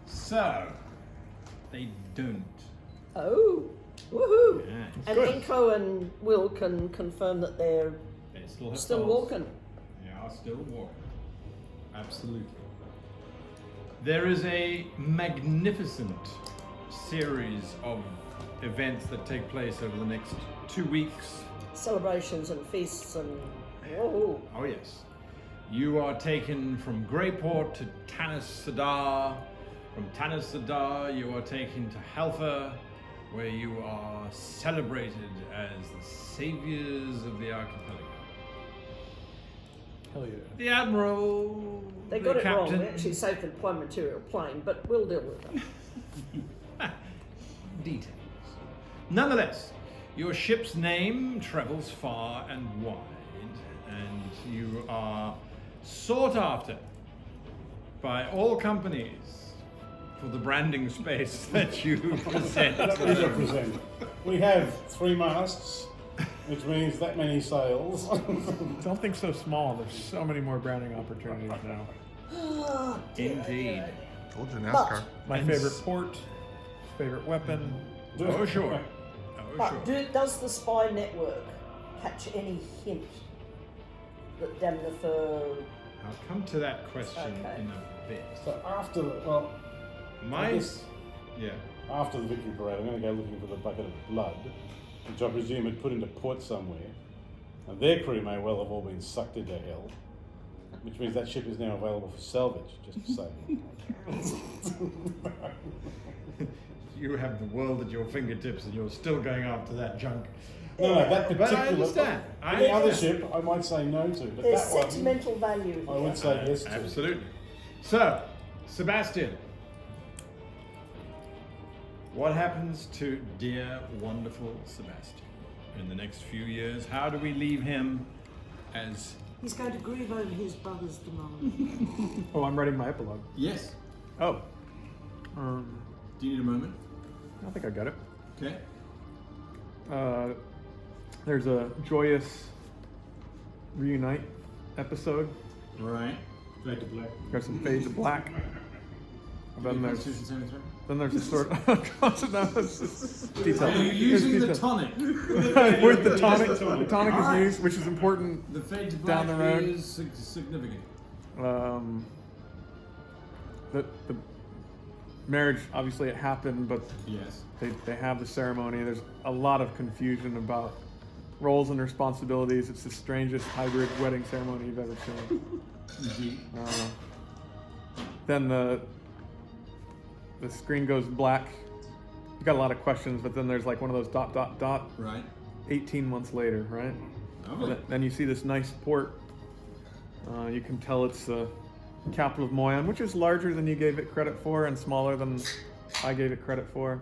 So, they don't. Oh, woohoo! Yeah. And good. Inko and Will can confirm that they're They still have still souls. walking. They are still walking. Absolutely. There is a magnificent series of events that take place over the next 2 weeks. Celebrations and feasts and whoa. Oh yes. You are taken from Greyport to Titanosaur. From Titanosaur, you are taken to Halfa, where you are celebrated as the saviors of the archipelago. Hell yeah. The admiral, They the got it wrong. captain. We actually saved the deployment material plane, but we'll deal with it. Details. Nonetheless, your ship's name travels far and wide, and you are sought after by all companies for the branding space that you present. That we represent. We have 3 masts, which means that many sails. Don't think so small. There's so many more branding opportunities now. Indeed. Told you NASCAR. My And favorite port, favorite weapon. Oh, sure. Oh, But sure. does the spy network catch any hint that Damnifer? I'll come to that question Okay. in a bit. So after the, well, My, I guess yeah. after the victory parade, I'm going to go looking for the bucket of blood, which I presume had put into port somewhere. And their crew may well have all been sucked into hell, which means that ship is now available for salvage, just to say. You have the world at your fingertips and you're still going after that junk. No, that But particular. I understand. The other ship, I might say no to, but There's that one, sentimental value. I here. would say yes to. Absolutely. So, Sebastian, what happens to dear, wonderful Sebastian in the next few years? How do we leave him as... He's going to grieve over his brother's demand. Oh, I'm writing my epilogue. Yes. Oh, Do you need a moment? I think I got it. Okay. There's a joyous reunite episode. Right. Fade to black. There's some fade to black. And then there's Constitution saving throw? then there's a sort of no, it's just detail. Are you It's using the detail. tonic? With the tonic, the tonic is used, which is important. The fade to Down black the road. is significant. The marriage, obviously, it happened, but Yes. they have the ceremony. There's a lot of confusion about roles and responsibilities. It's the strangest hybrid wedding ceremony you've ever seen. Indeed. Then the screen goes black. You got a lot of questions, but then there's like one of those ... Right. 18 months later, right? Lovely. Then you see this nice port. You can tell it's the capital of Moyan, which is larger than you gave it credit for and smaller than I gave it credit for.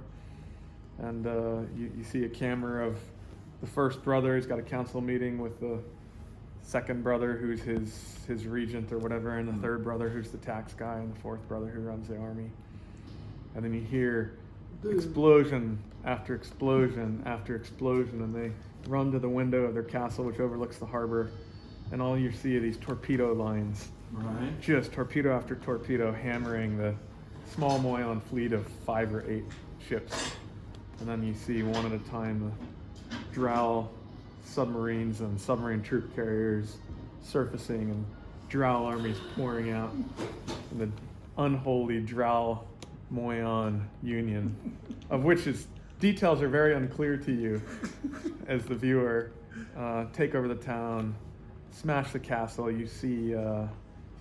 And you see a camera of the first brother. He's got a council meeting with the second brother, who's his regent or whatever, and the third brother, who's the tax guy, and the fourth brother, who runs the army. And then you hear explosion after explosion after explosion, and they run to the window of their castle, which overlooks the harbor, and all you see are these torpedo lines, Right. just torpedo after torpedo, hammering the small Moyan fleet of 5 or 8 ships. And then you see one at a time the drow submarines and submarine troop carriers surfacing, and drow armies pouring out, and the unholy drow Moyan union, of which details are very unclear to you as the viewer, take over the town, smash the castle. You see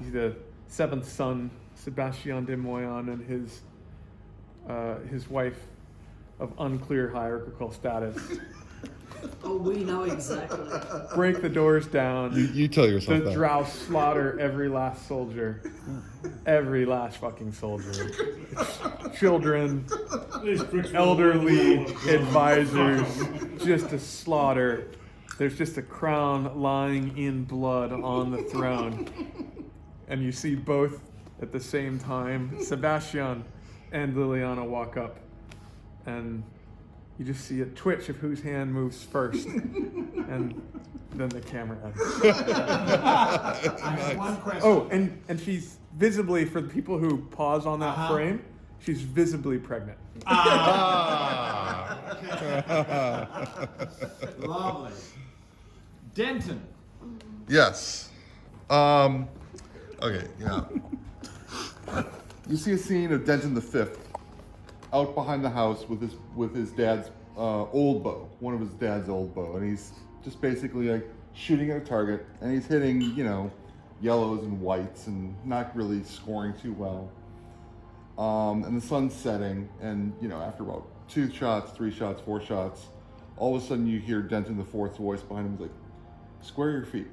the seventh son, Sebastian de Moyan, and his wife of unclear hierarchical status Oh, we know exactly. break the doors down. You tell yourself The that. drow slaughter every last soldier. Every last fucking soldier. Children, elderly advisors, just a slaughter. There's just a crown lying in blood on the throne. And you see both at the same time. Sebastian and Liliana walk up. And you just see a twitch of whose hand moves first. And then the camera ends. I have one question. Oh, and she's visibly, for the people who pause on that frame, She's visibly pregnant. Lovely. Denton. Yes. Okay, yeah. You see a scene of Denton V out behind the house with his dad's old bow, one of his dad's old bow, and he's just basically like shooting at a target, and he's hitting, yellows and whites and not really scoring too well. And the sun's setting, and after about 2 shots, 3 shots, 4 shots, all of a sudden you hear Denton IV's voice behind him. He's like, "Square your feet,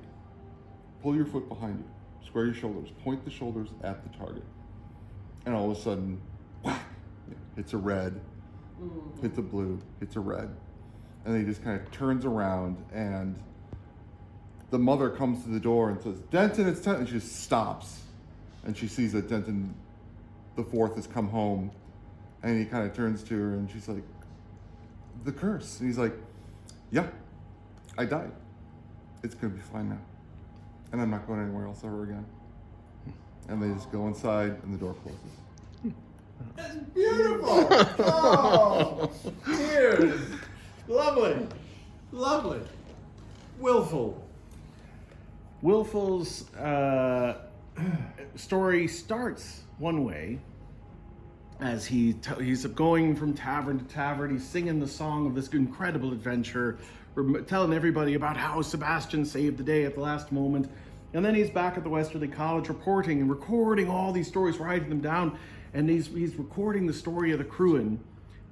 pull your foot behind you, square your shoulders, point the shoulders at the target." And all of a sudden, whack, hits a red, hits a blue, hits a red, and then he just kind of turns around, and the mother comes to the door and says, "Denton, it's time," and she just stops, and she sees that Denton the fourth has come home, and he kind of turns to her, and she's like, "The curse," and he's like, "Yeah, I died. It's gonna be fine now, and I'm not going anywhere else ever again." And they just go inside, and the door closes. That's beautiful. Oh, cheers. Lovely. Lovely. Willful. Willful's story starts one way, as he's going from tavern to tavern. He's singing the song of this incredible adventure, telling everybody about how Sebastian saved the day at the last moment. And then he's back at the Westerly College reporting and recording all these stories, writing them down. And he's recording the story of the Cruin,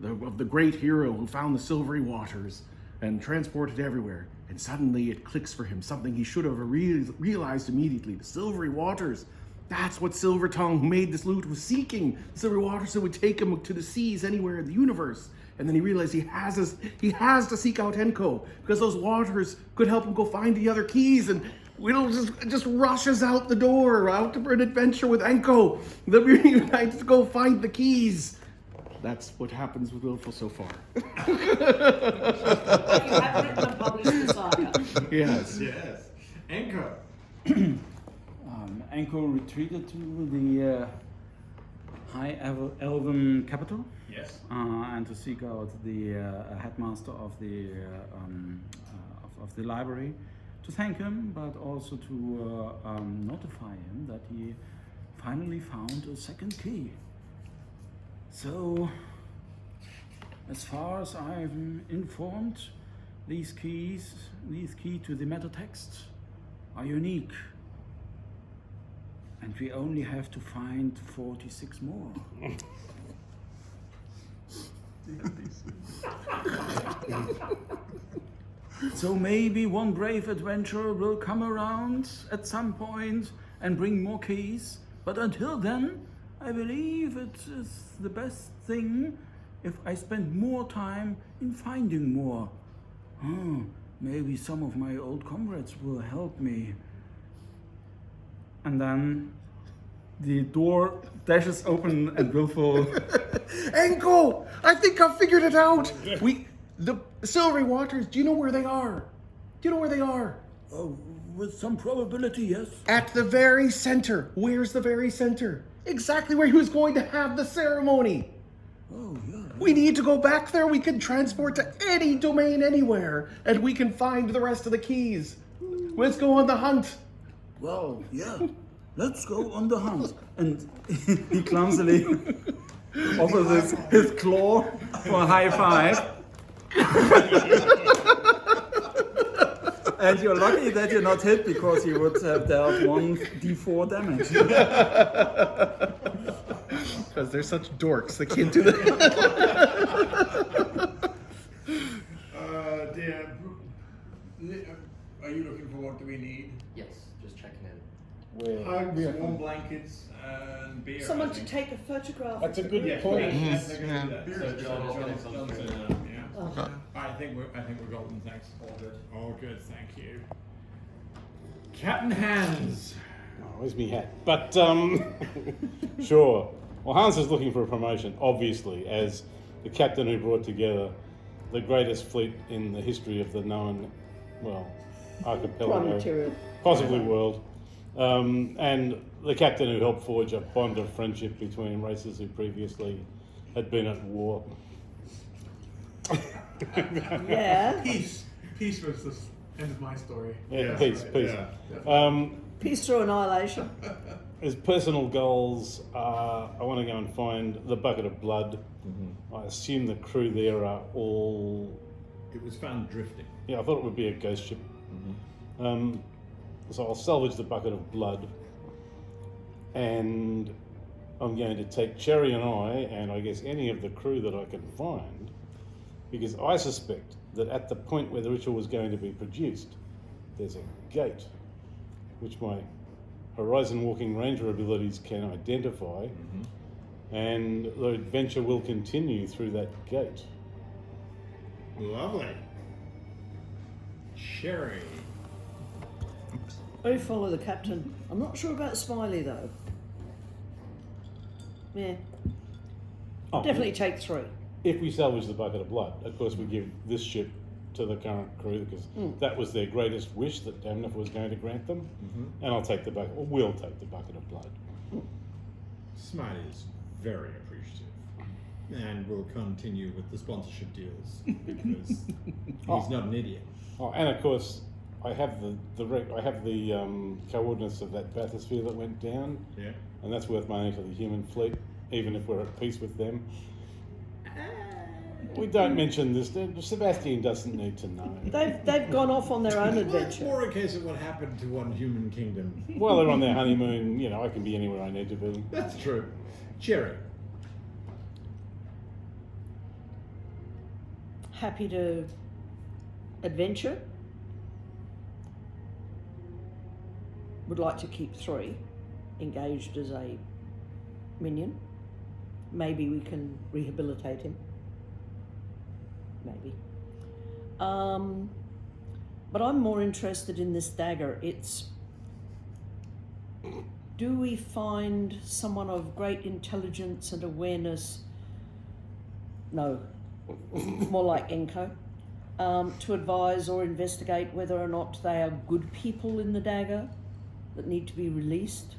of the great hero who found the silvery waters and transported everywhere. And suddenly it clicks for him, something he should have realized immediately. The silvery waters, that's what Silvertongue, who made this lute, was seeking. The silvery waters that would take him to the seas anywhere in the universe. And then he realized he has to seek out Enko, because those waters could help him go find the other keys. And Whittle just rushes out the door, out for an adventure with Enko. They're reunited to go find the keys. That's what happens with Willful so far. But you have written and published the saga. Yes. Yes. Anchor. Enko retreated to the high elven capital. Yes. And to seek out the headmaster of the library, to thank him, but also to notify him that he finally found a second key. So, as far as I'm informed, these keys to the metatext are unique. And we only have to find 46 more. So maybe one brave adventurer will come around at some point and bring more keys. But until then, I believe it is the best thing if I spend more time in finding more. Maybe some of my old comrades will help me. And then the door dashes open and Willful... Enko! I think I've figured it out! The silvery waters, do you know where they are? Oh, with some probability, yes. At the very center. Where's the very center? Exactly where he was going to have the ceremony. Oh, yeah. We need to go back there. We can transport to any domain anywhere, and we can find the rest of the keys. Let's go on the hunt. Well, yeah. Let's go on the hunt. And he clumsily offers his claw for a high five. And you're lucky that you're not hit, because you would have dealt 1d4 damage. Because they're such dorks, they can't do that. Dear, are you looking for what do we need? Yes, just checking in. Hugs, warm blankets, and beer. Someone I to think. take a photograph. That's a good Yes, point. yes, they're Yeah. gonna do that. So John's Yeah. Oh. I think we're golden. Thanks. All good. All good. Thank you. Captain Hans. Oh, where's me hat? But, sure. Well, Hans is looking for a promotion, obviously, as the captain who brought together the greatest fleet in the history of the known, Prime archipelago, material. possibly world. And the captain who helped forge a bond of friendship between races who previously had been at war. Yeah. Peace was the end of my story. Yeah, peace. Peace through annihilation. His personal goals are, I want to go and find the bucket of blood. I assume the crew there are all... It was found drifting. Yeah, I thought it would be a ghost ship. So I'll salvage the bucket of blood, and I'm going to take Cherry and I guess any of the crew that I can find, because I suspect that at the point where the ritual was going to be produced, there's a gate, which my Horizon Walking Ranger abilities can identify, and the adventure will continue through that gate. Lovely. Cherry. I follow the captain. I'm not sure about Smiley though. Yeah. Oh, Definitely take 3. If we salvage the bucket of blood, of course we give this ship to the current crew, because that was their greatest wish that Damnifer was going to grant them, and I'll take the bucket, or we'll take the bucket of blood. Smiley is very appreciative, and will continue with the sponsorship deals because he's not an idiot. Oh, and of course, I have the coordinates of that bathysphere that went down, Yeah. and that's worth money to the human fleet, even if we're at peace with them. We don't mention this. Sebastian doesn't need to know. They've gone off on their own Well, it's adventure. more a case of what happened to one human kingdom. While they're on their honeymoon, I can be anywhere I need to be. That's true. Cherry. Happy to adventure. Would like to keep 3 engaged as a minion. Maybe we can rehabilitate him. Maybe. But I'm more interested in this dagger. Do we find someone of great intelligence and awareness? No, more like Enko. To advise or investigate whether or not they are good people in the dagger that need to be released?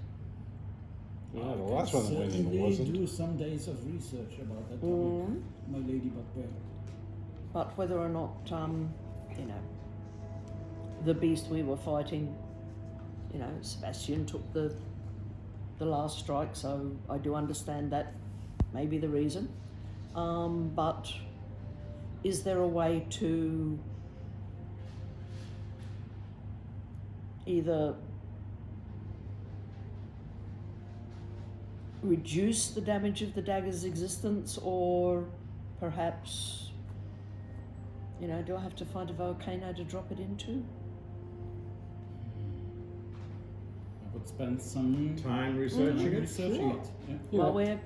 Yeah, the last one that went in Certainly wasn't. do some days of research about that topic, my lady Buckbear. But whether or not, the beast we were fighting, Sebastian took the last strike, so I do understand that may be the reason. But is there a way to either reduce the damage of the dagger's existence, or perhaps, do I have to find a volcano to drop it into? I would spend some Time researching it. researching it. Yeah. While we're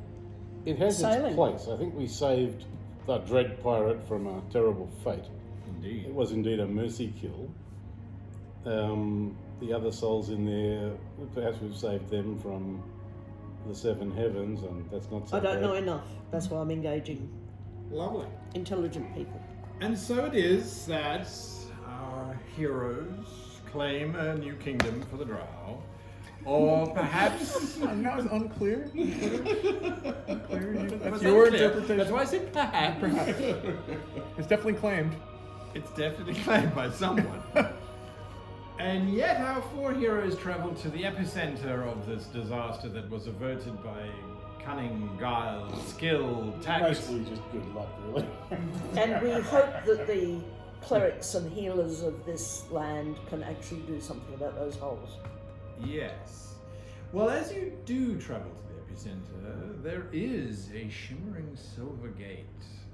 It has Sailing. its place. I think we saved the dread pirate from a terrible fate. Indeed. It was indeed a mercy kill. The other souls in there, perhaps we've saved them from the 7 heavens, and that's not so I don't bad. know enough. That's why I'm engaging Lovely. intelligent people. And so it is that our heroes claim a new kingdom for the drow. Or perhaps... That was unclear. That's That's your unclear. interpretation. That's why I said perhaps. It's definitely claimed. It's definitely claimed by someone. And yet our 4 heroes travel to the epicenter of this disaster that was averted by cunning, guile, skill, tact. Mostly just good luck, really. And we hope that the clerics and healers of this land can actually do something about those holes. Yes. Well, as you do travel to the epicenter, there is a shimmering silver gate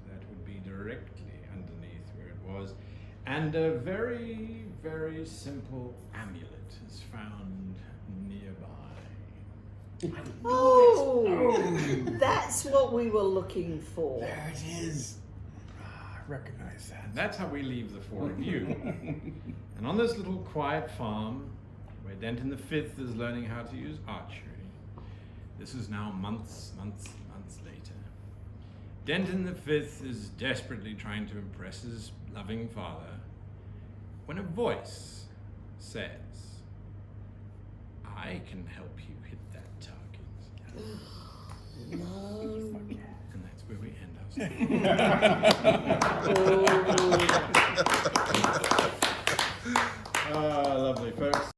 that would be directly underneath where it was, and a very, very simple amulet is found nearby. Oh, that's what we were looking for. There it is. I recognize that. And that's how we leave the 4 of you. And on this little quiet farm, where Denton the Fifth is learning how to use archery, this is now months later. Denton the Fifth is desperately trying to impress his loving father, when a voice says, "I can help you hit that And that's where we end our Lovely, folks.